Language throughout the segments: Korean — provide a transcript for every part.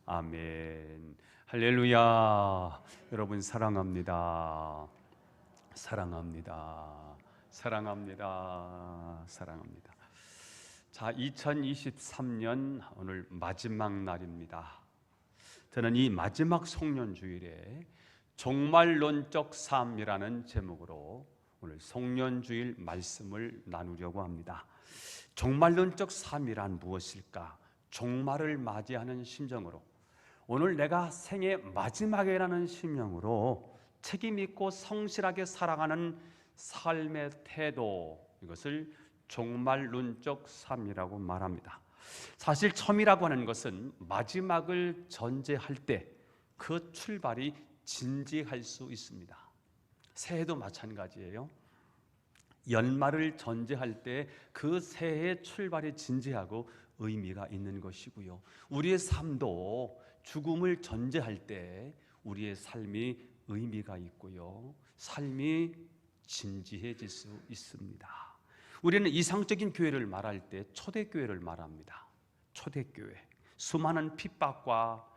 아멘. 할렐루야. 여러분 사랑합니다. 사랑합니다. 사랑합니다. 사랑합니다. 자, 2023년 오늘 마지막 날입니다. 저는 이 마지막 송년주일에 종말론적 삶이라는 제목으로 오늘 송년주일 말씀을 나누려고 합니다. 종말론적 삶이란 무엇일까? 종말을 맞이하는 심정으로, 오늘 내가 생의 마지막이라는 심령으로 책임 있고 성실하게 살아가는 삶의 태도, 이것을 종말론적 삶이라고 말합니다. 사실 처음이라고 하는 것은 마지막을 전제할 때 그 출발이 진지할 수 있습니다. 새해도 마찬가지예요. 연말을 전제할 때 그 새해의 출발이 진지하고 의미가 있는 것이고요. 우리의 삶도 죽음을 전제할 때 우리의 삶이 의미가 있고요. 삶이 진지해질 수 있습니다. 우리는 이상적인 교회를 말할 때 초대교회를 말합니다. 초대교회. 수많은 핍박과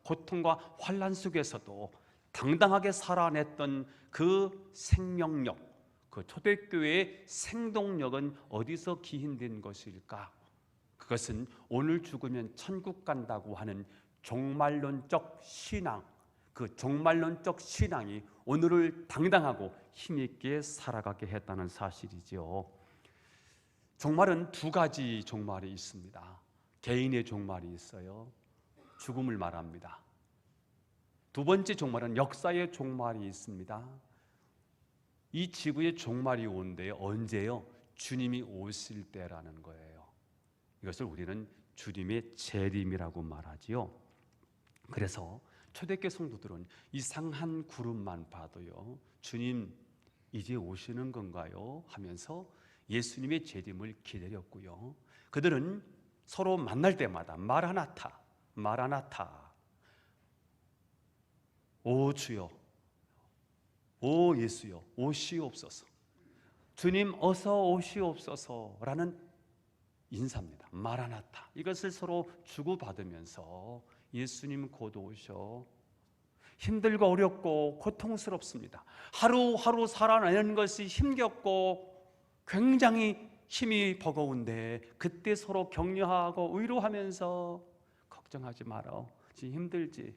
고통과 환난 속에서도 당당하게 살아냈던 그 생명력, 그 초대교회의 생동력은 어디서 기인된 것일까? 그것은 오늘 죽으면 천국 간다고 하는 종말론적 신앙, 그 종말론적 신앙이 오늘을 당당하고 힘있게 살아가게 했다는 사실이죠. 종말은 두 가지 종말이 있습니다. 개인의 종말이 있어요. 죽음을 말합니다. 두 번째 종말은 역사의 종말이 있습니다. 이 지구의 종말이 온대요. 언제요? 주님이 오실 때라는 거예요. 이것을 우리는 주님의 재림이라고 말하지요. 그래서 초대교회 성도들은 이상한 구름만 봐도요, 주님 이제 오시는 건가요? 하면서 예수님의 재림을 기다렸고요. 그들은 서로 만날 때마다 마라나타, 마라나타, 오 주여, 오 예수여, 오시옵소서, 주님 어서 오시옵소서라는 인사입니다. 마라나타. 이것을 서로 주고받으면서 예수님 곧 오셔. 힘들고 어렵고 고통스럽습니다. 하루하루 살아내는 것이 힘겹고 굉장히 힘이 버거운데, 그때 서로 격려하고 위로하면서 걱정하지 마라. 지금 힘들지,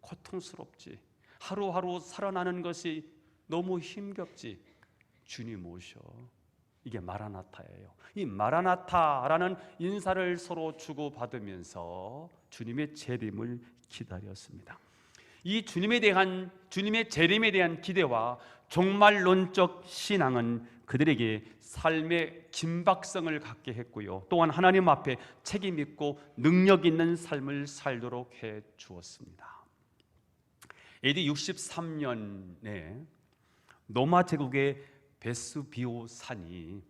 고통스럽지, 하루하루 살아나는 것이 너무 힘겹지, 주님 오셔. 이게 마라나타예요. 이 마라나타라는 인사를 서로 주고받으면서 주님의 재림을 기다렸습니다. 이 주님의 재림에 대한 기대와 종말론적 신앙은 그들에게 삶의 긴박성을 갖게 했고요. 또한 하나님 앞에 책임 있고 능력 있는 삶을 살도록 해 주었습니다. AD 63년에 로마 제국의 베수비오 산이,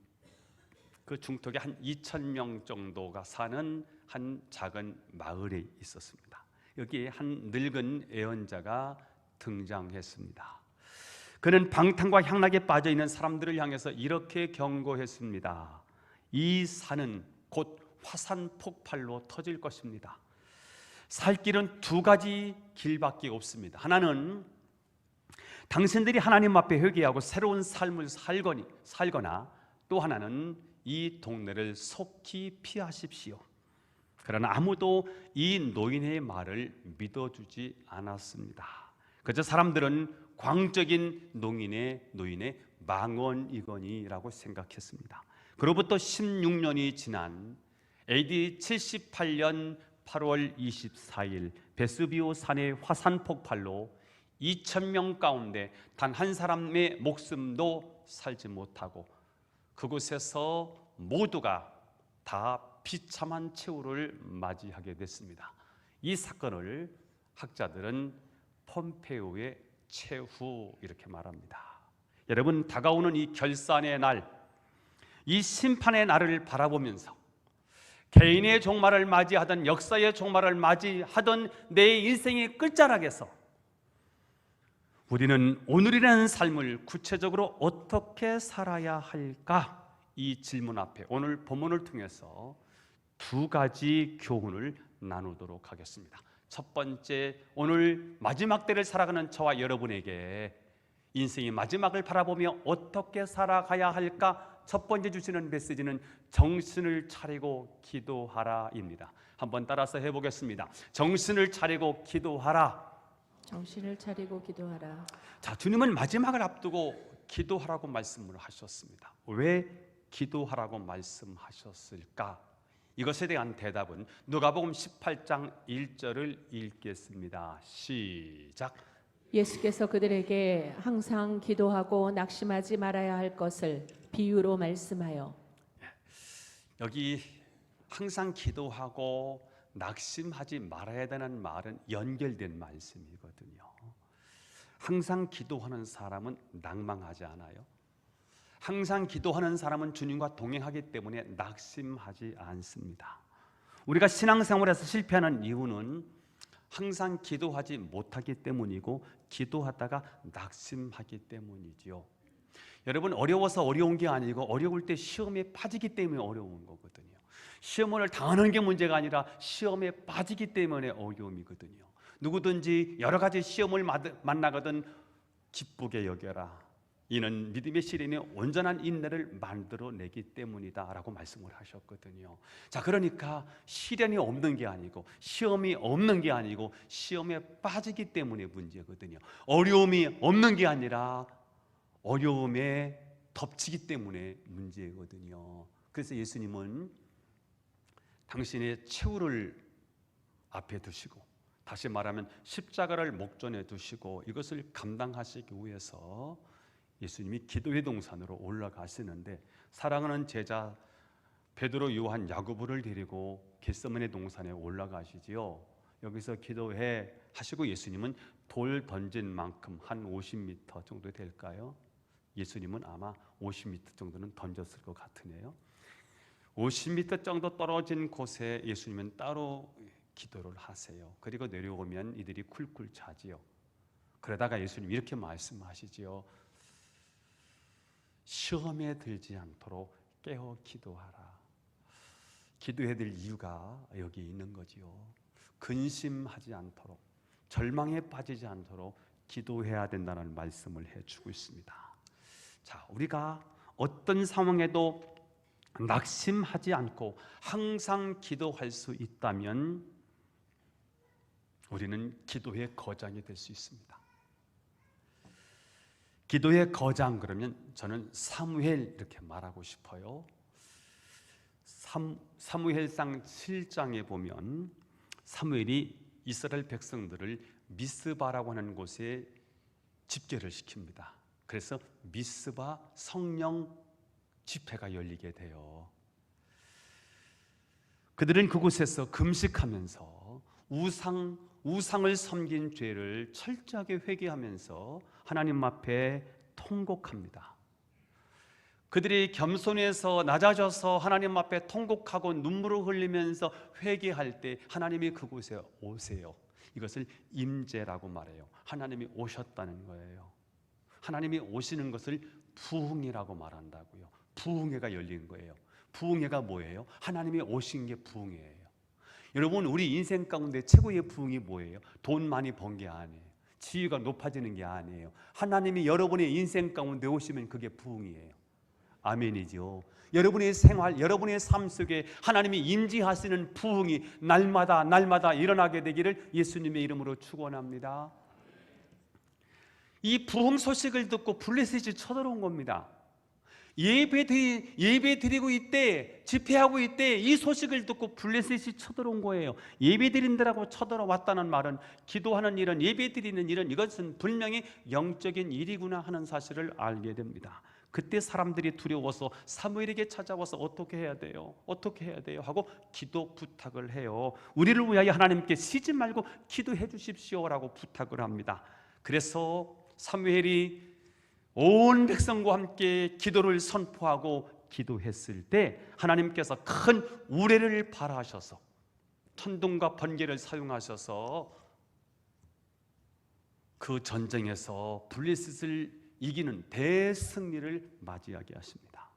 그 중턱에 한 2,000명 정도가 사는 한 작은 마을에 있었습니다. 여기에 한 늙은 애언자가 등장했습니다. 그는 방탕과 향락에 빠져 있는 사람들을 향해서 이렇게 경고했습니다. 이 산은 곧 화산 폭발로 터질 것입니다. 살 길은 두 가지 길밖에 없습니다. 하나는 당신들이 하나님 앞에 회개하고 새로운 삶을 살거나, 또 하나는 이 동네를 속히 피하십시오. 그러나 아무도 이 노인의 말을 믿어주지 않았습니다. 그저 사람들은 광적인 노인의 망언이거니라고 생각했습니다. 그로부터 16년이 지난 AD 78년 8월 24일 베수비오 산의 화산 폭발로 2,000명 가운데 단 한 사람의 목숨도 살지 못하고 그곳에서 모두가 다 비참한 최후를 맞이하게 됐습니다. 이 사건을 학자들은 폼페이오의 최후 이렇게 말합니다. 여러분, 다가오는 이 결산의 날, 이 심판의 날을 바라보면서 개인의 종말을 맞이하던, 역사의 종말을 맞이하던 내 인생의 끝자락에서 우리는 오늘이라는 삶을 구체적으로 어떻게 살아야 할까? 이 질문 앞에 오늘 본문을 통해서 두 가지 교훈을 나누도록 하겠습니다. 첫 번째, 오늘 마지막 때를 살아가는 저와 여러분에게 인생의 마지막을 바라보며 어떻게 살아가야 할까? 첫 번째 주시는 메시지는 정신을 차리고 기도하라입니다. 한번 따라서 해보겠습니다. 정신을 차리고 기도하라. 정신을 차리고 기도하라. 자, 주님은 마지막을 앞두고 기도하라고 말씀을 하셨습니다. 왜 기도하라고 말씀하셨을까? 이것에 대한 대답은 누가복음 18장 1절을 읽겠습니다. 시작. 예수께서 그들에게 항상 기도하고 낙심하지 말아야 할 것을 비유로 말씀하여. 여기 항상 기도하고 낙심하지 말아야 되는 말은 연결된 말씀이거든요. 항상 기도하는 사람은 낭망하지 않아요. 항상 기도하는 사람은 주님과 동행하기 때문에 낙심하지 않습니다. 우리가 신앙생활에서 실패하는 이유는 항상 기도하지 못하기 때문이고 기도하다가 낙심하기 때문이지요. 여러분, 어려워서 어려운 게 아니고 어려울 때 시험에 빠지기 때문에 어려운 거거든요. 시험을 당하는 게 문제가 아니라 시험에 빠지기 때문에 어려움이거든요. 누구든지 여러 가지 시험을 만나거든 기쁘게 여겨라. 이는 믿음의 시련이 온전한 인내를 만들어내기 때문이다 라고 말씀을 하셨거든요. 자, 그러니까 시련이 없는 게 아니고 시험이 없는 게 아니고 시험에 빠지기 때문에 문제거든요. 어려움이 없는 게 아니라 어려움에 덮치기 때문에 문제거든요. 그래서 예수님은 당신의 최후를 앞에 두시고, 다시 말하면 십자가를 목전에 두시고 이것을 감당하시기 위해서 예수님이 기도의 동산으로 올라가시는데, 사랑하는 제자 베드로, 요한, 야고보를 데리고 겟세마네 동산에 올라가시지요. 여기서 기도해 하시고 예수님은 돌 던진 만큼 한 50m 정도 될까요? 예수님은 아마 50m 정도는 던졌을 것 같으네요. 50m 정도 떨어진 곳에 예수님은 따로 기도를 하세요. 그리고 내려오면 이들이 쿨쿨 자지요. 그러다가 예수님이 이렇게 말씀하시지요. 시험에 들지 않도록 깨어 기도하라. 기도해야 될 이유가 여기 있는 거지요. 근심하지 않도록, 절망에 빠지지 않도록 기도해야 된다는 말씀을 해주고 있습니다. 자, 우리가 어떤 상황에도 낙심하지 않고 항상 기도할 수 있다면 우리는 기도의 거장이 될 수 있습니다. 기도의 거장, 그러면 저는 사무엘 이렇게 말하고 싶어요. 사무엘상 7장에 보면 사무엘이 이스라엘 백성들을 미스바라고 하는 곳에 집결을 시킵니다. 그래서 미스바 성령 집회가 열리게 돼요. 그들은 그곳에서 금식하면서 우상을 섬긴 죄를 철저하게 회개하면서 하나님 앞에 통곡합니다. 그들이 겸손해서 낮아져서 하나님 앞에 통곡하고 눈물을 흘리면서 회개할 때 하나님이 그곳에 오세요. 이것을 임재라고 말해요. 하나님이 오셨다는 거예요. 하나님이 오시는 것을 부흥이라고 말한다고요. 부흥회가 열린 거예요. 부흥회가 뭐예요? 하나님이 오신 게 부흥회예요. 여러분, 우리 인생 가운데 최고의 부흥이 뭐예요? 돈 많이 번 게 아니에요. 지위가 높아지는 게 아니에요. 하나님이 여러분의 인생 가운데 오시면 그게 부흥이에요. 아멘이죠. 여러분의 생활, 여러분의 삶 속에 하나님이 임재하시는 부흥이 날마다 일어나게 되기를 예수님의 이름으로 축원합니다. 이 부흥 소식을 듣고 블레셋이 쳐들어온 겁니다. 예배 드리고 있대, 집회하고 있대, 이 소식을 듣고 블레셋이 쳐들어온 거예요. 예배 드린다라고 쳐들어왔다는 말은, 기도하는 일은, 예배 드리는 일은 이것은 분명히 영적인 일이구나 하는 사실을 알게 됩니다. 그때 사람들이 두려워서 사무엘에게 찾아와서 어떻게 해야 돼요? 어떻게 해야 돼요? 하고 기도 부탁을 해요. 우리를 위하여 하나님께 쉬지 말고 기도해 주십시오라고 부탁을 합니다. 그래서 사무엘이 온 백성과 함께 기도를 선포하고 기도했을 때 하나님께서 큰 우레를 발하셔서 천둥과 번개를 사용하셔서 그 전쟁에서 블레셋을 이기는 대승리를 맞이하게 하십니다.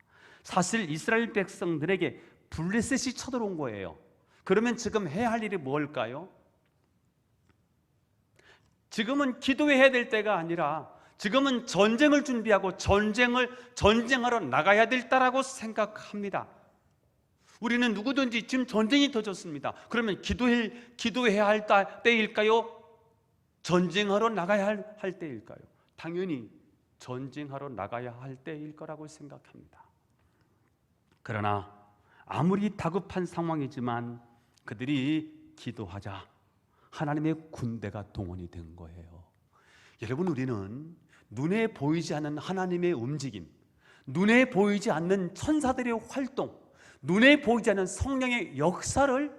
사실 이스라엘 백성들에게 블레셋이 쳐들어온 거예요. 그러면 지금 해야 할 일이 뭘까요? 지금은 기도해야 될 때가 아니라 지금은 전쟁을 준비하고 전쟁하러 나가야 될 때라고 생각합니다. 우리는 누구든지 지금 전쟁이 터졌습니다. 그러면 기도해야 할 때일까요? 전쟁하러 나가야 할 때일까요? 당연히 전쟁하러 나가야 할 때일 거라고 생각합니다. 그러나 아무리 다급한 상황이지만 그들이 기도하자 하나님의 군대가 동원이 된 거예요. 여러분, 우리는 눈에 보이지 않는 하나님의 움직임, 눈에 보이지 않는 천사들의 활동, 눈에 보이지 않는 성령의 역사를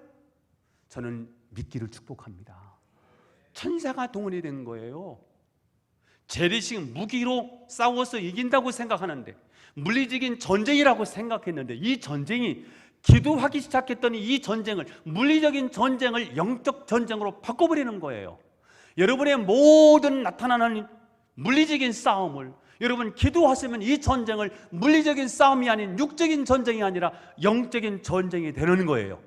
저는 믿기를 축복합니다. 천사가 동원이 된 거예요. 재래식 무기로 싸워서 이긴다고 생각하는데, 물리적인 전쟁이라고 생각했는데, 이 전쟁이 기도하기 시작했더니 이 전쟁을, 물리적인 전쟁을 영적 전쟁으로 바꿔버리는 거예요. 여러분의 모든 나타나는 물리적인 싸움을 여러분 기도하시면 이 전쟁을 물리적인 싸움이 아닌 육적인 전쟁이 아니라 영적인 전쟁이 되는 거예요.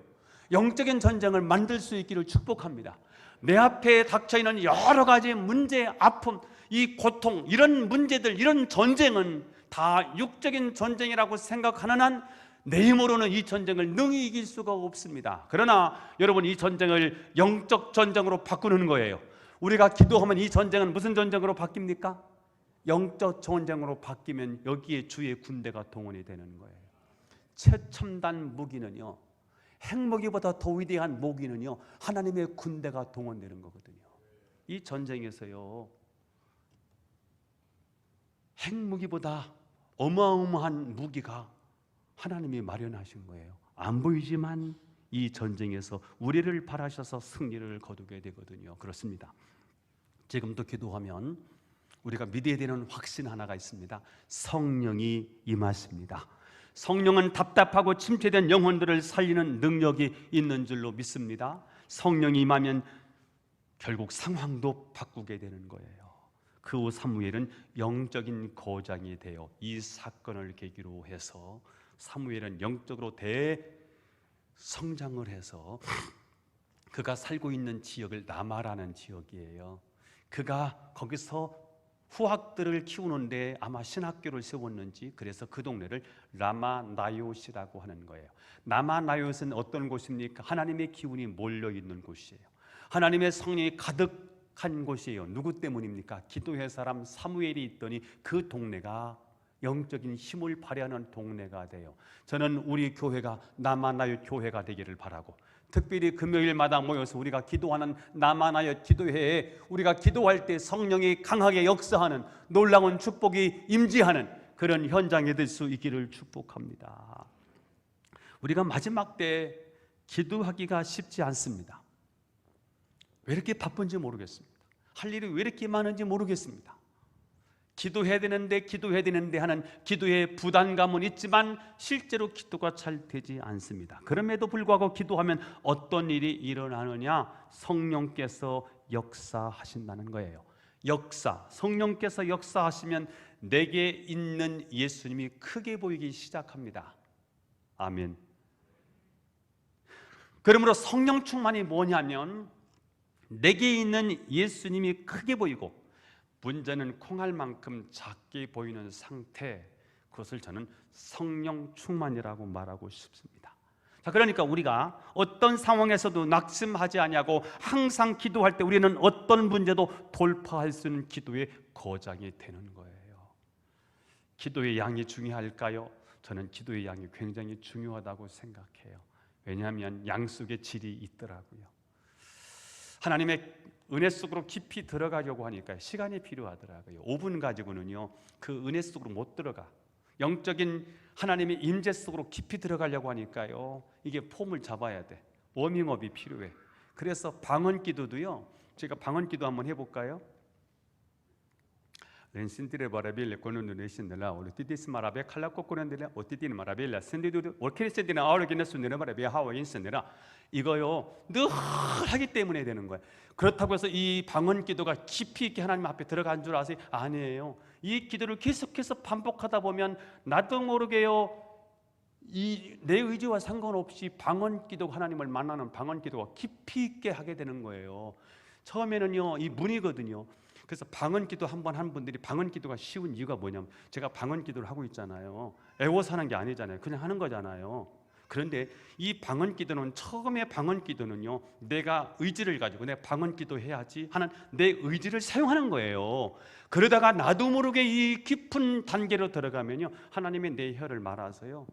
영적인 전쟁을 만들 수 있기를 축복합니다. 내 앞에 닥쳐있는 여러 가지 문제, 아픔, 이 고통, 이런 문제들, 이런 전쟁은 다 육적인 전쟁이라고 생각하는 한 내 힘으로는 이 전쟁을 능히 이길 수가 없습니다. 그러나 여러분, 이 전쟁을 영적 전쟁으로 바꾸는 거예요. 우리가 기도하면 이 전쟁은 무슨 전쟁으로 바뀝니까? 영적 전쟁으로 바뀌면 여기에 주의 군대가 동원이 되는 거예요. 최첨단 무기는요, 핵무기보다 더 위대한 무기는요, 하나님의 군대가 동원되는 거거든요. 이 전쟁에서요, 핵무기보다 어마어마한 무기가 하나님이 마련하신 거예요. 안 보이지만 이 전쟁에서 우리를 바라셔서 승리를 거두게 되거든요. 그렇습니다. 지금도 기도하면 우리가 믿어야 되는 확신 하나가 있습니다. 성령이 임하십니다. 성령은 답답하고 침체된 영혼들을 살리는 능력이 있는 줄로 믿습니다. 성령이 임하면 결국 상황도 바꾸게 되는 거예요. 그 후 사무엘은 영적인 거장이 되어 이 사건을 계기로 해서 사무엘은 영적으로 대성장을 해서 그가 살고 있는 지역을 라마라는 지역이에요. 그가 거기서 후학들을 키우는데 아마 신학교를 세웠는지 그래서 그 동네를 라마나요시라고 하는 거예요. 라마나요시는 어떤 곳입니까? 하나님의 기운이 몰려있는 곳이에요. 하나님의 성령이 가득한 곳이에요. 누구 때문입니까? 기도의 사람 사무엘이 있더니 그 동네가 영적인 힘을 발휘하는 동네가 돼요. 저는 우리 교회가 라마나요 교회가 되기를 바라고, 특별히 금요일마다 모여서 우리가 기도하는 라마나요 기도회에 우리가 기도할 때 성령이 강하게 역사하는 놀라운 축복이 임재하는 그런 현장이 될 수 있기를 축복합니다. 우리가 마지막 때 기도하기가 쉽지 않습니다. 왜 이렇게 바쁜지 모르겠습니다. 할 일이 왜 이렇게 많은지 모르겠습니다. 기도해야 되는데 하는 기도의 부담감은 있지만 실제로 기도가 잘 되지 않습니다. 그럼에도 불구하고 기도하면 어떤 일이 일어나느냐? 성령께서 역사하신다는 거예요. 성령께서 역사하시면 내게 있는 예수님이 크게 보이기 시작합니다. 아멘. 그러므로 성령 충만이 뭐냐면 내게 있는 예수님이 크게 보이고 문제는 콩알만큼 작게 보이는 상태, 그것을 저는 성령 충만이라고 말하고 싶습니다. 자, 그러니까 우리가 어떤 상황에서도 낙심하지 아니하고 항상 기도할 때 우리는 어떤 문제도 돌파할 수 있는 기도의 거장이 되는 거예요. 기도의 양이 중요할까요? 저는 기도의 양이 굉장히 중요하다고 생각해요. 왜냐하면 양 속에 질이 있더라고요. 하나님의 은혜 속으로 깊이 들어가려고 하니까 시간이 필요하더라고요. 5분 가지고는요 그 은혜 속으로 못 들어가. 영적인 하나님의 임재 속으로 깊이 들어가려고 하니까요 이게 폼을 잡아야 돼. 워밍업이 필요해. 그래서 방언 기도도요, 제가 방언 기도 한번 해볼까요? 렌신티레 바라빌레 코노누네신들라 오르티디스 마라베 칼라코코렌들라 오티디는 마라빌라 센디도 오케르센디나 아우르기네스네라 바라베 하와인센데라. 이거요 늘 하기 때문에 되는 거예요. 그렇다고 해서 이 방언 기도가 깊이 있게 하나님 앞에 들어간 줄 아세요? 아니에요. 이 기도를 계속해서 반복하다 보면 나도 모르게요 이 내 의지와 상관없이 방언 기도가 하나님을 만나는 방언 기도가 깊이 있게 하게 되는 거예요. 처음에는요, 이 문이거든요. 그래서 방언기도 한번 한 분들이 방언기도가 쉬운 이유가 뭐냐면 제가 방언기도를 하고 있잖아요. 애워서 하는 게 아니잖아요. 그냥 하는 거잖아요. 그런데 이 방언기도는 처음에 방언기도는요, 내가 의지를 가지고 내가 방언기도 해야지 하는 내 의지를 사용하는 거예요. 그러다가 나도 모르게 이 깊은 단계로 들어가면요, 하나님의 내 혀를 말아서요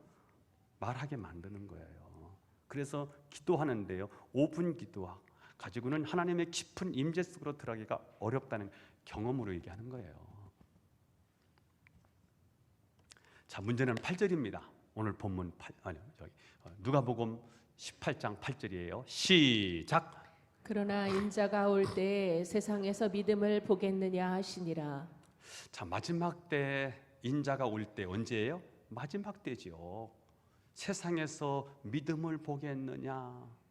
말하게 만드는 거예요. 그래서 기도하는데요, 5분 기도 가지고는 하나님의 깊은 임재 속으로 들어가기가 어렵다는 경험으로 얘기하는 거예요. 자, 문제는 8절입니다. 오늘 본문 누가복음 18장 8절이에요. 시작. 그러나 인자가 올 때 세상에서 믿음을 보겠느냐 하시니라. 자, 마지막 때 인자가 올 때 언제예요? 마지막 때지요. 세상에서 믿음을 보겠느냐.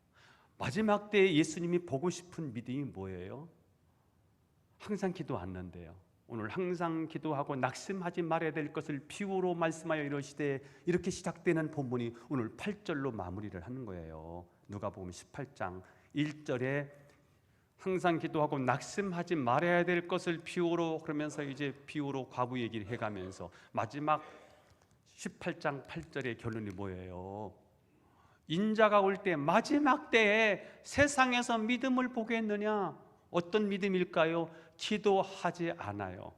마지막 때 예수님이 보고 싶은 믿음이 뭐예요? 항상 기도하는데요, 오늘 항상 기도하고 낙심하지 말아야 될 것을 비유로 말씀하여 이러시되, 이렇게 시작되는 본문이 오늘 8절로 마무리를 하는 거예요. 누가복음 18장 1절에 항상 기도하고 낙심하지 말아야 될 것을 비유로, 그러면서 이제 비유로 과부 얘기를 해가면서 마지막 18장 8절의 결론이 뭐예요? 인자가 올 때 마지막 때에 세상에서 믿음을 보겠느냐? 어떤 믿음일까요? 기도하지 않아요.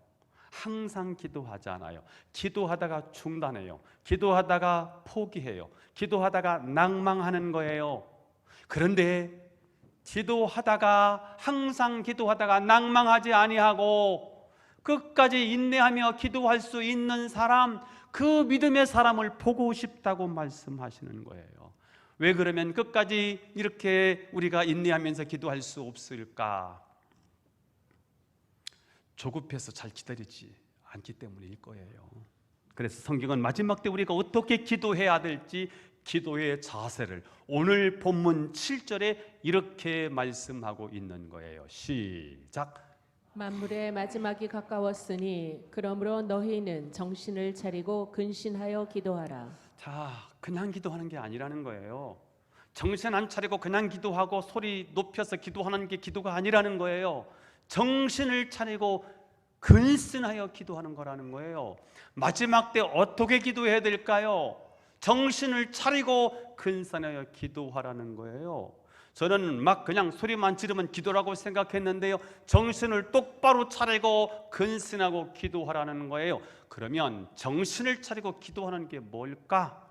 항상 기도하지 않아요. 기도하다가 중단해요. 기도하다가 포기해요. 기도하다가 낭망하는 거예요. 그런데 기도하다가 항상 기도하다가 낭망하지 아니하고 끝까지 인내하며 기도할 수 있는 사람, 그 믿음의 사람을 보고 싶다고 말씀하시는 거예요. 왜 그러면 끝까지 이렇게 우리가 인내하면서 기도할 수 없을까? 조급해서 잘 기다리지 않기 때문일 거예요. 그래서 성경은 마지막 때 우리가 어떻게 기도해야 될지 기도의 자세를 오늘 본문 7절에 이렇게 말씀하고 있는 거예요. 시작. 만물의 마지막이 가까웠으니 그러므로 너희는 정신을 차리고 근신하여 기도하라. 자, 그냥 기도하는 게 아니라는 거예요. 정신 안 차리고 그냥 기도하고 소리 높여서 기도하는 게 기도가 아니라는 거예요. 정신을 차리고 근신하여 기도하는 거라는 거예요. 마지막 때 어떻게 기도해야 될까요? 정신을 차리고 근신하여 기도하라는 거예요. 저는 막 그냥 소리만 지르면 기도라고 생각했는데요, 정신을 똑바로 차리고 근신하고 기도하라는 거예요. 그러면 정신을 차리고 기도하는 게 뭘까요?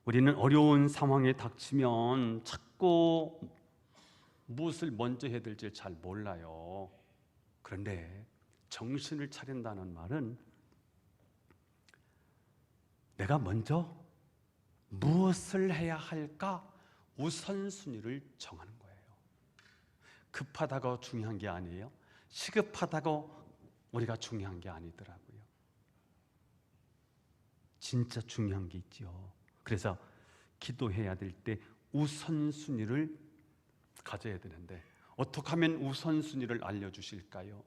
우리는 어려운 상황에 닥치면 자꾸 무엇을 먼저 해야 될지 잘 몰라요. 그런데 정신을 차린다는 말은 내가 먼저 무엇을 해야 할까 우선순위를 정하는 거예요. 급하다고 중요한 게 아니에요. 시급하다고 우리가 중요한 게 아니더라고요. 진짜 중요한 게 있죠. 그래서 기도해야 될 때 우선순위를 가져야 되는데 어떻게 하면 우선순위를 알려주실까요?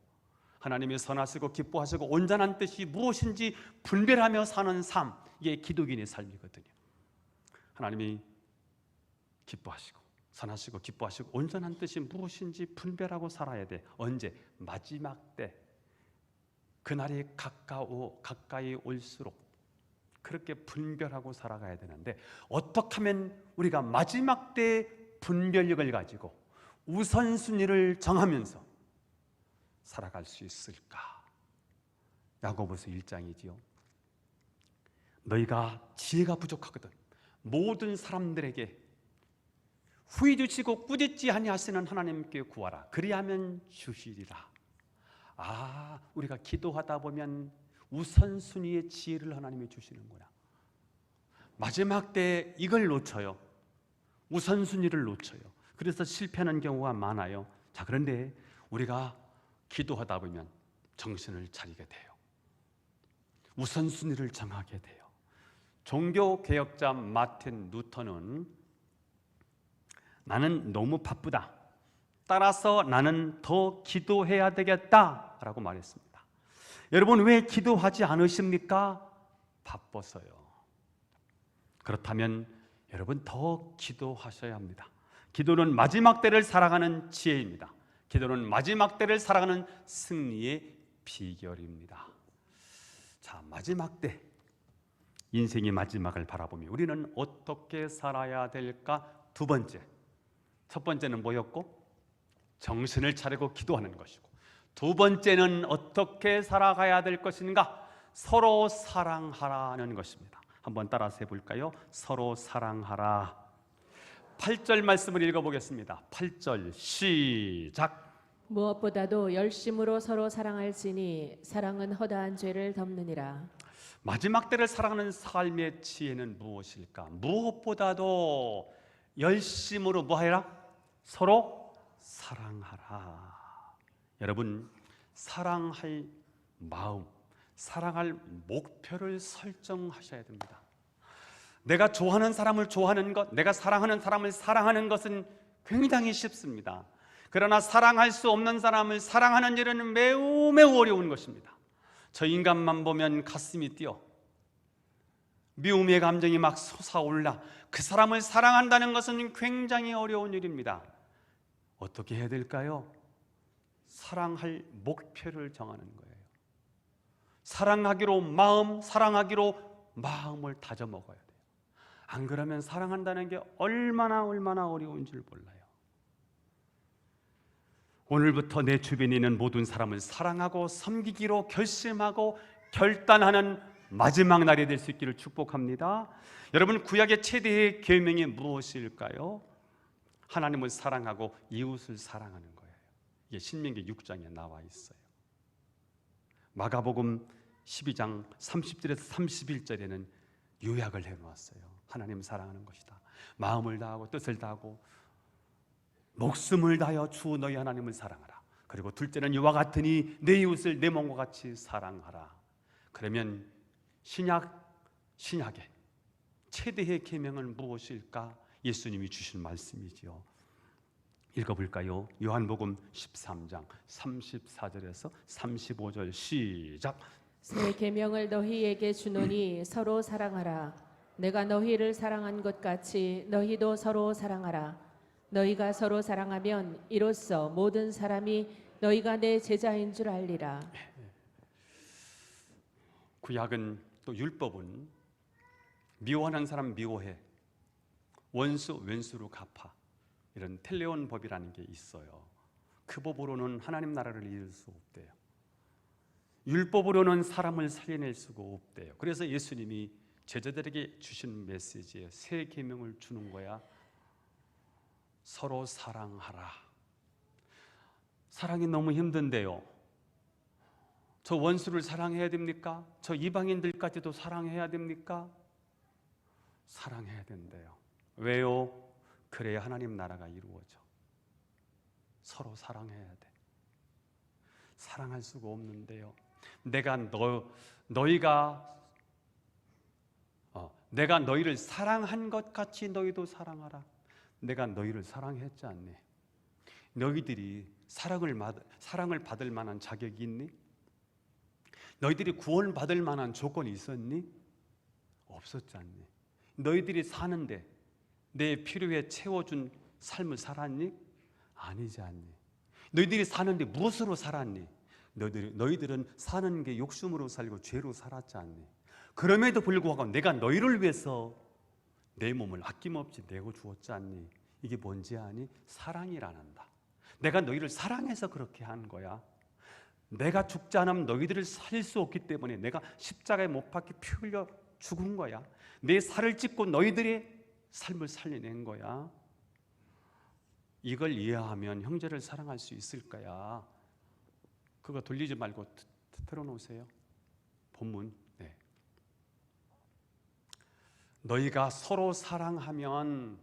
하나님이 선하시고 기뻐하시고 온전한 뜻이 무엇인지 분별하며 사는 삶, 이게 기도인의 삶이거든요. 하나님이 기뻐하시고 선하시고 기뻐하시고 온전한 뜻이 무엇인지 분별하고 살아야 돼. 언제? 마지막 때. 그날이 가까이 올수록 그렇게 분별하고 살아가야 되는데 어떻게 하면 우리가 마지막 때 분별력을 가지고 우선순위를 정하면서 살아갈 수 있을까? 야고보서 1장이지요. 너희가 지혜가 부족하거든 모든 사람들에게 후히 주시고 꾸짖지 아니하시는 하나님께 구하라. 그리하면 주시리라. 우리가 기도하다 보면 우선순위의 지혜를 하나님이 주시는구나. 마지막 때 이걸 놓쳐요. 우선순위를 놓쳐요. 그래서 실패하는 경우가 많아요. 자, 그런데 우리가 기도하다 보면 정신을 차리게 돼요. 우선순위를 정하게 돼요. 종교개혁자 마틴 루터는 나는 너무 바쁘다. 따라서 나는 더 기도해야 되겠다라고 말했습니다. 여러분, 왜 기도하지 않으십니까? 바빠서요. 그렇다면 여러분 더 기도하셔야 합니다. 기도는 마지막 때를 살아가는 지혜입니다. 기도는 마지막 때를 살아가는 승리의 비결입니다. 자, 마지막 때, 인생의 마지막을 바라보며 우리는 어떻게 살아야 될까? 두 번째, 첫 번째는 뭐였고? 정신을 차리고 기도하는 것이고, 두 번째는 어떻게 살아가야 될 것인가? 서로 사랑하라는 것입니다. 한번 따라서 해볼까요? 서로 사랑하라. 8절 말씀을 읽어보겠습니다. 8절 시작. 무엇보다도 열심으로 서로 사랑할지니 사랑은 허다한 죄를 덮느니라. 마지막 때를 살아가는 삶의 지혜는 무엇일까? 무엇보다도 열심으로 뭐해라? 서로 사랑하라. 여러분, 사랑할 마음, 사랑할 목표를 설정하셔야 됩니다. 내가 좋아하는 사람을 좋아하는 것, 내가 사랑하는 사람을 사랑하는 것은 굉장히 쉽습니다. 그러나 사랑할 수 없는 사람을 사랑하는 일은 매우 어려운 것입니다. 저 인간만 보면 가슴이 뛰어, 미움의 감정이 막 솟아올라. 그 사람을 사랑한다는 것은 굉장히 어려운 일입니다. 어떻게 해야 될까요? 사랑할 목표를 정하는 거예요. 사랑하기로 마음을 다져 먹어야 돼요. 안 그러면 사랑한다는 게 얼마나 어려운 줄 몰라요. 오늘부터 내 주변에 있는 모든 사람을 사랑하고 섬기기로 결심하고 결단하는 마지막 날이 될 수 있기를 축복합니다. 여러분, 구약의 최대의 계명이 무엇일까요? 하나님을 사랑하고 이웃을 사랑하는 거예요. 이게 신명기 6장에 나와 있어요. 마가복음 12장 30절에서 31절에는 요약을 해놓았어요. 하나님 사랑하는 것이다. 마음을 다하고 뜻을 다하고 목숨을 다하여 주 너희 하나님을 사랑하라. 그리고 둘째는 이와 같으니 내 이웃을 내 몸과 같이 사랑하라. 그러면 신약의 최대의 계명은 무엇일까? 예수님이 주신 말씀이지요. 읽어볼까요? 요한복음 13장 34절에서 35절 시작. 새 계명을 너희에게 주노니 서로 사랑하라. 내가 너희를 사랑한 것 같이 너희도 서로 사랑하라. 너희가 서로 사랑하면 이로써 모든 사람이 너희가 내 제자인 줄 알리라. 구약은 또 율법은 미워하는 사람 미워해, 원수 왼수로 갚아, 이런 텔레온 법이라는 게 있어요. 그 법으로는 하나님 나라를 이룰 수 없대요. 율법으로는 사람을 살려낼 수가 없대요. 그래서 예수님이 제자들에게 주신 메시지에 새 계명을 주는 거야. 서로 사랑하라. 사랑이 너무 힘든데요. 저 원수를 사랑해야 됩니까? 저 이방인들까지도 사랑해야 됩니까? 사랑해야 된대요. 왜요? 그래야 하나님 나라가 이루어져. 서로 사랑해야 돼. 사랑할 수가 없는데요. 내가 너희를 사랑한 것 같이 너희도 사랑하라. 내가 너희를 사랑했지 않니? 너희들이 사랑을 받을 만한 자격이 있니? 너희들이 구원받을 만한 조건이 있었니? 없었지 않니? 너희들이 사는데 내 필요에 채워준 삶을 살았니? 아니지 않니? 너희들이 사는데 무엇으로 살았니? 너희들은 사는 게 욕심으로 살고 죄로 살았지 않니? 그럼에도 불구하고 내가 너희를 위해서 내 몸을 아낌없이 내고 주었지 않니? 이게 뭔지 아니? 사랑이란다. 내가 너희를 사랑해서 그렇게 한 거야. 내가 죽지 않으면 너희들을 살릴 수 없기 때문에 내가 십자가에 못 박혀 피 흘려 죽은 거야. 내 살을 찢고 너희들의 삶을 살려낸 거야. 이걸 이해하면 형제를 사랑할 수 있을 거야. 그거 돌리지 말고 틀어놓으세요. 본문. 네. 너희가 서로 사랑하면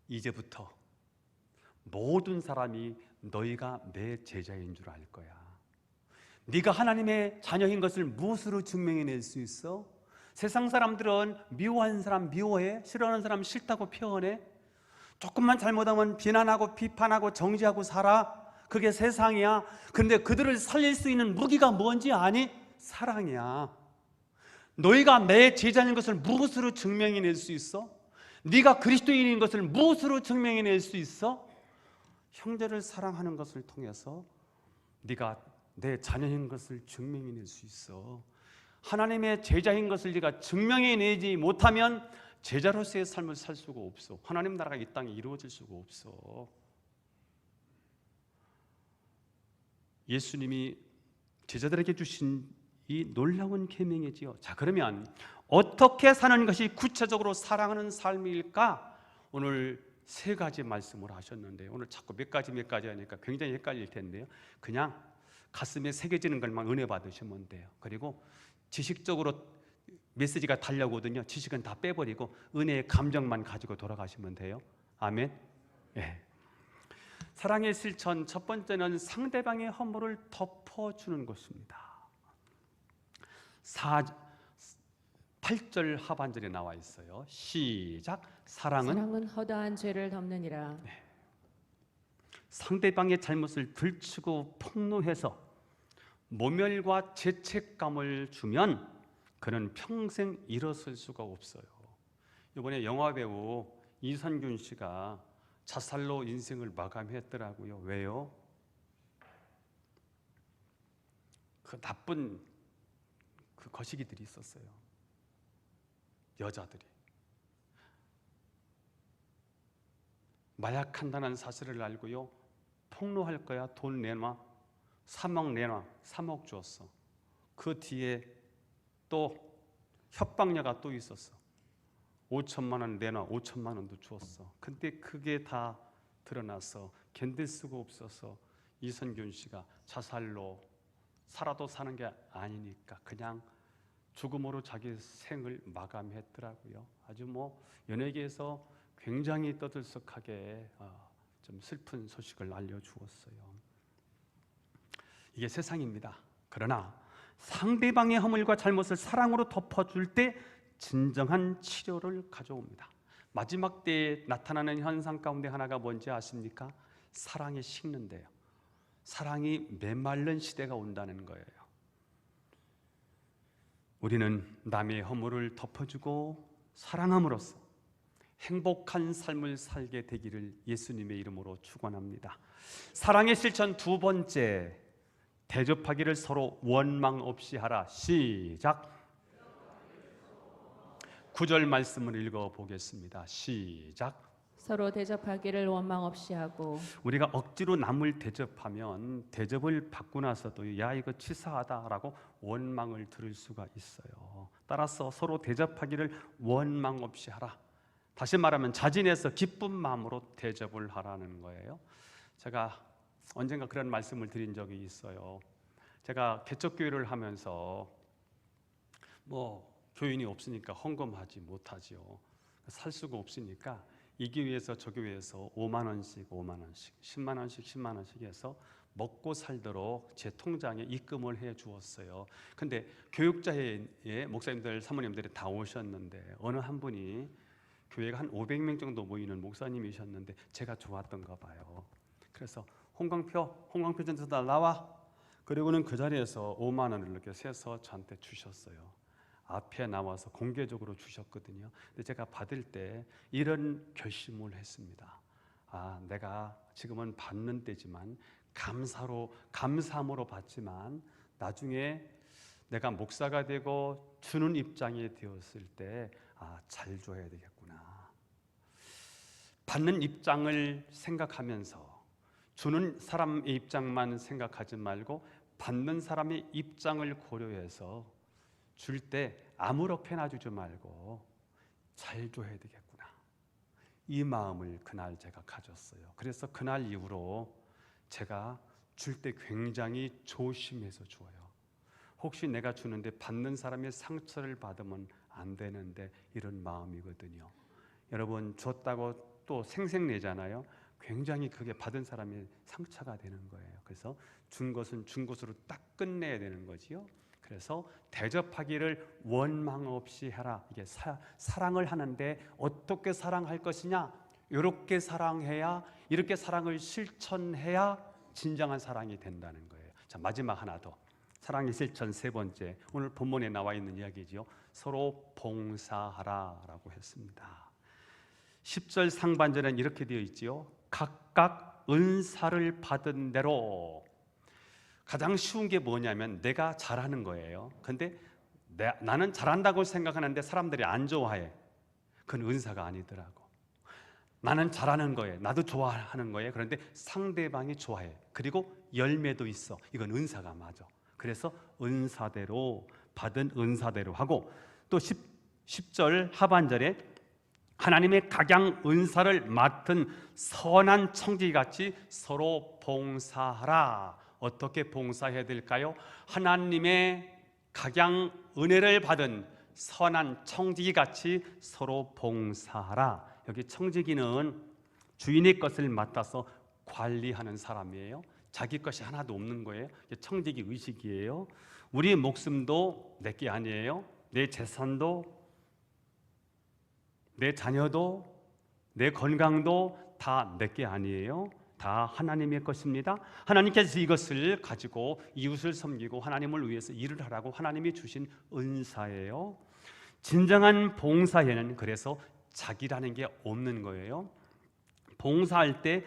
이제부터 모든 사람이 너희가 내 제자인 줄 알 거야. 네가 하나님의 자녀인 것을 무엇으로 증명해낼 수 있어? 세상 사람들은 미워하는 사람 미워해, 싫어하는 사람 싫다고 표현해. 조금만 잘못하면 비난하고 비판하고 정죄하고 살아. 그게 세상이야. 그런데 그들을 살릴 수 있는 무기가 뭔지 아니? 사랑이야. 너희가 내 제자인 것을 무엇으로 증명해낼 수 있어? 네가 그리스도인인 것을 무엇으로 증명해낼 수 있어? 형제를 사랑하는 것을 통해서 네가 내 자녀인 것을 증명해낼 수 있어. 하나님의 제자인 것을 네가 증명해내지 못하면 제자로서의 삶을 살 수가 없어. 하나님 나라가 이 땅에 이루어질 수가 없어. 예수님이 제자들에게 주신 이 놀라운 계명이지요. 자, 그러면 어떻게 사는 것이 구체적으로 사랑하는 삶일까? 오늘 세 가지 말씀을 하셨는데 오늘 자꾸 몇 가지 하니까 굉장히 헷갈릴 텐데요. 그냥 가슴에 새겨지는 것만 은혜 받으시면 돼요. 그리고 지식적으로 메시지가 달려오거든요. 지식은 다 빼버리고 은혜의 감정만 가지고 돌아가시면 돼요. 아멘. 예. 사랑의 실천 첫 번째는 상대방의 허물을 덮어주는 것입니다. 8절 하반절에 나와 있어요. 시작. 사랑은 허다한 죄를 덮느니라. 상대방의 잘못을 들추고 폭로해서 모멸과 죄책감을 주면 그는 평생 일어설 수가 없어요. 이번에 영화배우 이선균 씨가 자살로 인생을 마감했더라고요. 왜요? 그 나쁜 그 거시기들이 있었어요. 여자들이 마약한다는 사실을 알고요. 폭로할 거야. 돈 내놔. 3억 내놔. 3억 줬어. 그 뒤에 또 협박녀가 또 있었어. 5천만 원 내놔. 5천만 원도 줬어. 근데 그게 다 드러나서 견딜 수가 없어서 이선균 씨가 자살로 살아도 사는 게 아니니까 그냥 죽음으로 자기 생을 마감했더라고요. 아주 연예계에서 굉장히 떠들썩하게 좀 슬픈 소식을 알려주었어요. 이게 세상입니다. 그러나 상대방의 허물과 잘못을 사랑으로 덮어줄 때 진정한 치료를 가져옵니다. 마지막 때에 나타나는 현상 가운데 하나가 뭔지 아십니까? 사랑이 식는데요. 사랑이 메말른 시대가 온다는 거예요. 우리는 남의 허물을 덮어주고 사랑함으로써 행복한 삶을 살게 되기를 예수님의 이름으로 축원합니다. 사랑의 실천 두 번째, 대접하기를 서로 원망 없이 하라. 시작. 9절 말씀을 읽어보겠습니다. 시작. 서로 대접하기를 원망 없이 하고. 우리가 억지로 남을 대접하면 대접을 받고 나서도 야 이거 치사하다라고 원망을 들을 수가 있어요. 따라서 서로 대접하기를 원망 없이 하라. 다시 말하면 자진해서 기쁜 마음으로 대접을 하라는 거예요. 제가 언젠가 그런 말씀을 드린 적이 있어요. 제가 개척교회를 하면서 교인이 없으니까 헌금하지 못하지요. 살 수가 없으니까 이 교회에서 저 교회에서 5만 원씩 5만 원씩 10만 원씩 10만 원씩 해서 먹고 살도록 제 통장에 입금을 해 주었어요. 근데 교육자회에 목사님들 사모님들이 다 오셨는데 어느 한 분이 교회가 한 500명 정도 모이는 목사님이셨는데 제가 좋았던가 봐요. 그래서 홍광표 전도사 나와. 그리고는 그 자리에서 5만 원을 이렇게 세서 저한테 주셨어요. 앞에 나와서 공개적으로 주셨거든요. 근데 제가 받을 때 이런 결심을 했습니다. 내가 지금은 받는 때지만 감사함으로 받지만 나중에 내가 목사가 되고 주는 입장이 되었을 때 잘 줘야 되겠구나. 받는 입장을 생각하면서 주는 사람의 입장만 생각하지 말고 받는 사람의 입장을 고려해서 줄 때 아무렇게나 주지 말고 잘 줘야 되겠구나. 이 마음을 그날 제가 가졌어요. 그래서 그날 이후로 제가 줄 때 굉장히 조심해서 줘요. 혹시 내가 주는데 받는 사람의 상처를 받으면 안 되는데 이런 마음이거든요. 여러분 줬다고 또 생색내잖아요. 굉장히 그게 받은 사람의 상처가 되는 거예요. 그래서 준 것은 준 것으로 딱 끝내야 되는 거지요. 그래서 대접하기를 원망 없이 해라. 이게 사랑을 하는데 어떻게 사랑할 것이냐? 이렇게 사랑해야, 이렇게 사랑을 실천해야 진정한 사랑이 된다는 거예요. 자, 마지막 하나 더. 사랑의 실천 세 번째. 오늘 본문에 나와 있는 이야기지요. 서로 봉사하라라고 했습니다. 10절 상반절에는 이렇게 되어 있지요. 각각 은사를 받은 대로. 가장 쉬운 게 뭐냐면 내가 잘하는 거예요. 근데 나는 잘한다고 생각하는데 사람들이 안 좋아해. 그건 은사가 아니더라고. 나는 잘하는 거예요. 나도 좋아하는 거예요. 그런데 상대방이 좋아해. 그리고 열매도 있어. 이건 은사가 맞아. 그래서 은사대로 받은 은사대로 하고, 또 10절 하반절에 하나님의 각양 은사를 맡은 선한 청지기같이 서로 봉사하라. 어떻게 봉사해야 될까요? 하나님의 각양 은혜를 받은 선한 청지기같이 서로 봉사하라. 여기 청지기는 주인의 것을 맡아서 관리하는 사람이에요. 자기 것이 하나도 없는 거예요. 청지기 의식이에요. 우리 목숨도 내게 아니에요. 내 재산도, 내 자녀도, 내 건강도 다 내게 아니에요. 다 하나님의 것입니다. 하나님께서 이것을 가지고 이웃을 섬기고 하나님을 위해서 일을 하라고 하나님이 주신 은사예요. 진정한 봉사에는 그래서 자기라는 게 없는 거예요. 봉사할 때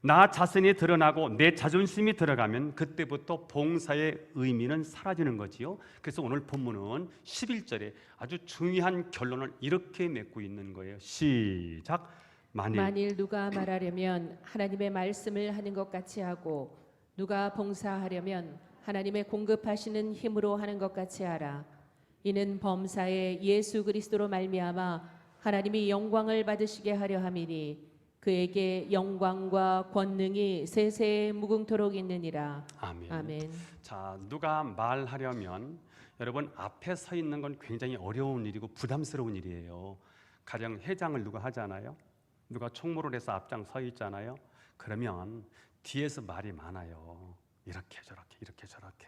나 자신이 드러나고 내 자존심이 들어가면 그때부터 봉사의 의미는 사라지는 거지요. 그래서 오늘 본문은 11절에 아주 중요한 결론을 이렇게 맺고 있는 거예요. 시작. 만일 누가 말하려면 하나님의 말씀을 하는 것 같이 하고 누가 봉사하려면 하나님의 공급하시는 힘으로 하는 것 같이 하라. 이는 범사에 예수 그리스도로 말미암아 하나님이 영광을 받으시게 하려 함이니 그에게 영광과 권능이 세세에 무궁토록 있느니라. 아멘. 아멘. 자, 누가 말하려면 여러분 앞에 서 있는 건 굉장히 어려운 일이고 부담스러운 일이에요. 가령 회장을 누가 하잖아요. 누가 총무를 해서 앞장 서 있잖아요. 그러면 뒤에서 말이 많아요. 이렇게 저렇게 이렇게 저렇게.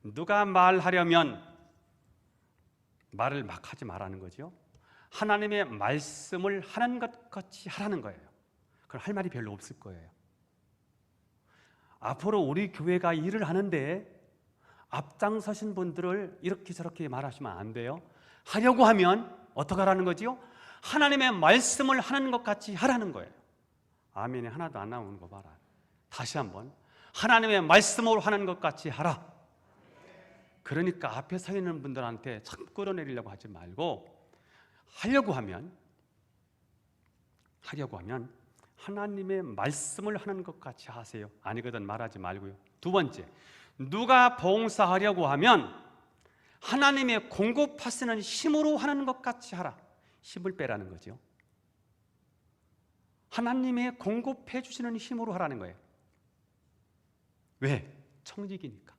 누가 말하려면 말을 막 하지 말라는 거죠. 하나님의 말씀을 하는 것 같이 하라는 거예요. 그럼 할 말이 별로 없을 거예요. 앞으로 우리 교회가 일을 하는데 앞장서신 분들을 이렇게 저렇게 말하시면 안 돼요. 하려고 하면 어떻게 하라는 거지요? 하나님의 말씀을 하는 것 같이 하라는 거예요. 아멘이 하나도 안 나오는 거 봐라. 다시 한번 하나님의 말씀으로 하는 것 같이 하라. 그러니까 앞에 서 있는 분들한테 자꾸 끌어내리려고 하지 말고 하려고 하면 하나님의 말씀을 하는 것 같이 하세요. 아니거든 말하지 말고요. 두 번째, 누가 봉사하려고 하면 하나님의 공급하시는 힘으로 하는 것 같이 하라. 힘을 빼라는 거죠. 하나님의 공급해 주시는 힘으로 하라는 거예요. 왜? 청지기니까.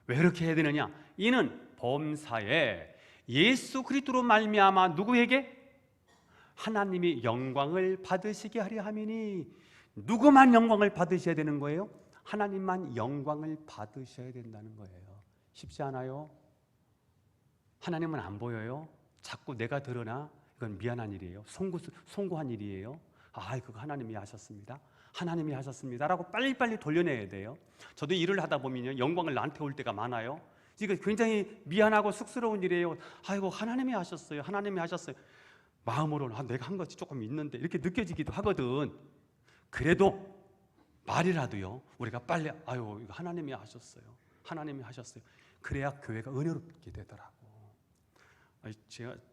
왜 그렇게 해야 되느냐? 이는 범사에 예수 그리스도로 말미암아 누구에게? 하나님이 영광을 받으시게 하려 함이니. 누구만 영광을 받으셔야 되는 거예요? 하나님만 영광을 받으셔야 된다는 거예요. 쉽지 않아요? 하나님은 안 보여요? 자꾸 내가 드러나? 이건 미안한 일이에요. 송구한 일이에요. 그거 하나님이 하셨습니다. 하나님이 하셨습니다라고 빨리빨리 돌려내야 돼요. 저도 일을 하다 보면요, 영광을 나한테 올 때가 많아요. 이거 굉장히 미안하고 쑥스러운 일이에요. 아이고, 하나님이 하셨어요. 하나님이 하셨어요. 마음으로는 내가 한 것이 조금 있는데 이렇게 느껴지기도 하거든. 그래도 말이라도요, 우리가 빨리 이거 하나님이 하셨어요. 하나님이 하셨어요. 그래야 교회가 은혜롭게 되더라고.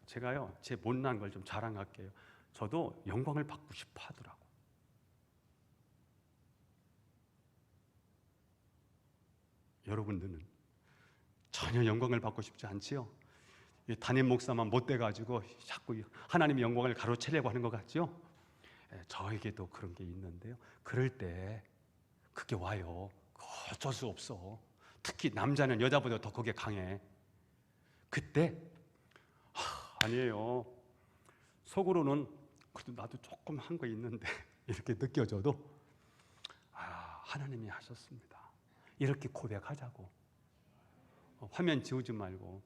제가요, 제 못난 걸 좀 자랑할게요. 저도 영광을 받고 싶어 하더라고. 여러분들은 전혀 영광을 받고 싶지 않지요? 담임 목사만 못돼가지고 자꾸 하나님의 영광을 가로채려고 하는 것 같죠? 저에게도 그런 게 있는데요. 그럴 때 그게 와요. 어쩔 수 없어. 특히 남자는 여자보다 더 그게 강해. 그때 아니에요. 속으로는 그래도 나도 조금 한 거 있는데 이렇게 느껴져도 하나님이 하셨습니다. 이렇게 고백하자고. 화면 지우지 말고.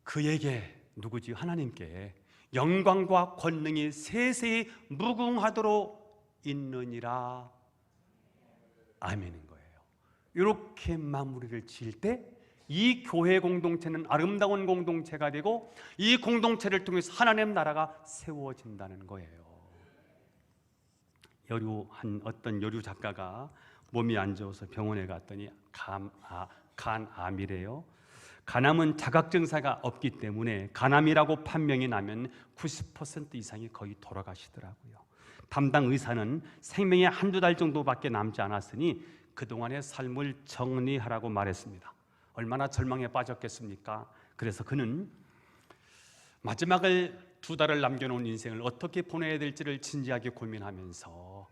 그에게, 누구지? 하나님께 영광과 권능이 세세히 무궁하도록 있느니라. 아멘인 거예요. 이렇게 마무리를 지을 때 이 교회 공동체는 아름다운 공동체가 되고 이 공동체를 통해서 하나님 나라가 세워진다는 거예요. 어떤 여류 작가가 몸이 안 좋아서 병원에 갔더니 간암이래요. 간암은 자각 증상가 없기 때문에 간암이라고 판명이 나면 90% 이상이 거의 돌아가시더라고요. 담당 의사는 생명이 한두 달 정도밖에 남지 않았으니 그동안의 삶을 정리하라고 말했습니다. 얼마나 절망에 빠졌겠습니까? 그래서 그는 마지막을 2달을 남겨놓은 인생을 어떻게 보내야 될지를 진지하게 고민하면서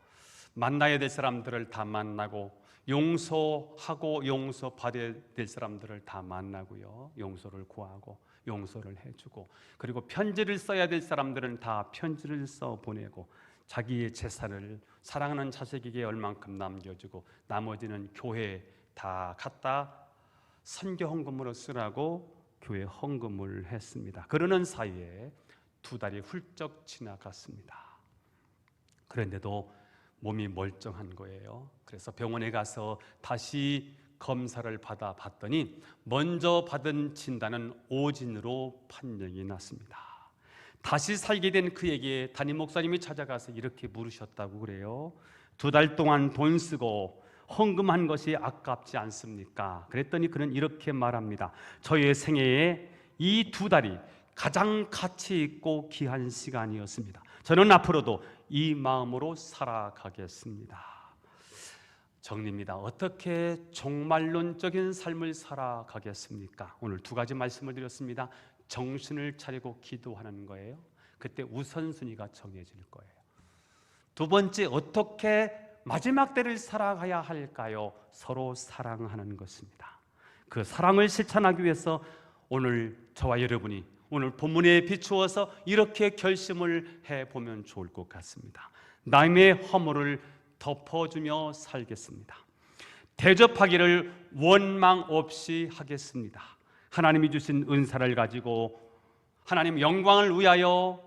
만나야 될 사람들을 다 만나고 용서하고 용서받아야 될 사람들을 다 만나고요, 용서를 구하고 용서를 해주고, 그리고 편지를 써야 될 사람들은 다 편지를 써 보내고, 자기의 재산을 사랑하는 자식에게 얼만큼 남겨주고 나머지는 교회에 다 갖다 선교 헌금으로 쓰라고 교회 헌금을 했습니다. 그러는 사이에 2달이 훌쩍 지나갔습니다. 그런데도 몸이 멀쩡한 거예요. 그래서 병원에 가서 다시 검사를 받아 봤더니 먼저 받은 진단은 오진으로 판정이 났습니다. 다시 살게 된 그에게 담임 목사님이 찾아가서 이렇게 물으셨다고 그래요. 2달 동안 돈 쓰고 헌금한 것이 아깝지 않습니까? 그랬더니 그는 이렇게 말합니다. 저의 생애에 이 2달이 가장 가치 있고 귀한 시간이었습니다. 저는 앞으로도 이 마음으로 살아가겠습니다. 정리입니다. 어떻게 종말론적인 삶을 살아가겠습니까? 오늘 2가지 말씀을 드렸습니다. 정신을 차리고 기도하는 거예요. 그때 우선순위가 정해질 거예요. 2번째, 어떻게 마지막 때를 살아가야 할까요? 서로 사랑하는 것입니다. 그 사랑을 실천하기 위해서 오늘 저와 여러분이 오늘 본문에 비추어서 이렇게 결심을 해보면 좋을 것 같습니다. 남의 허물을 덮어주며 살겠습니다. 대접하기를 원망 없이 하겠습니다. 하나님이 주신 은사를 가지고 하나님 영광을 위하여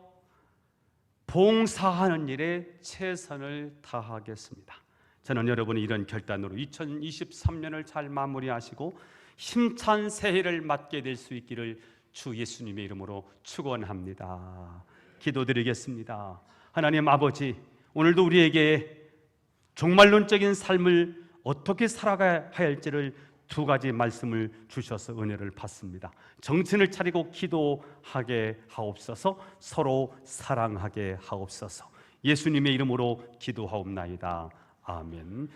봉사하는 일에 최선을 다하겠습니다. 저는 여러분이 이런 결단으로 2023년을 잘 마무리하시고 힘찬 새해를 맞게 될 수 있기를 주 예수님의 이름으로 축원합니다. 기도드리겠습니다. 하나님 아버지, 오늘도 우리에게 종말론적인 삶을 어떻게 살아가야 할지를 2가지 말씀을 주셔서 은혜를 받습니다. 정신을 차리고 기도하게 하옵소서. 서로 사랑하게 하옵소서. 예수님의 이름으로 기도하옵나이다. 아멘.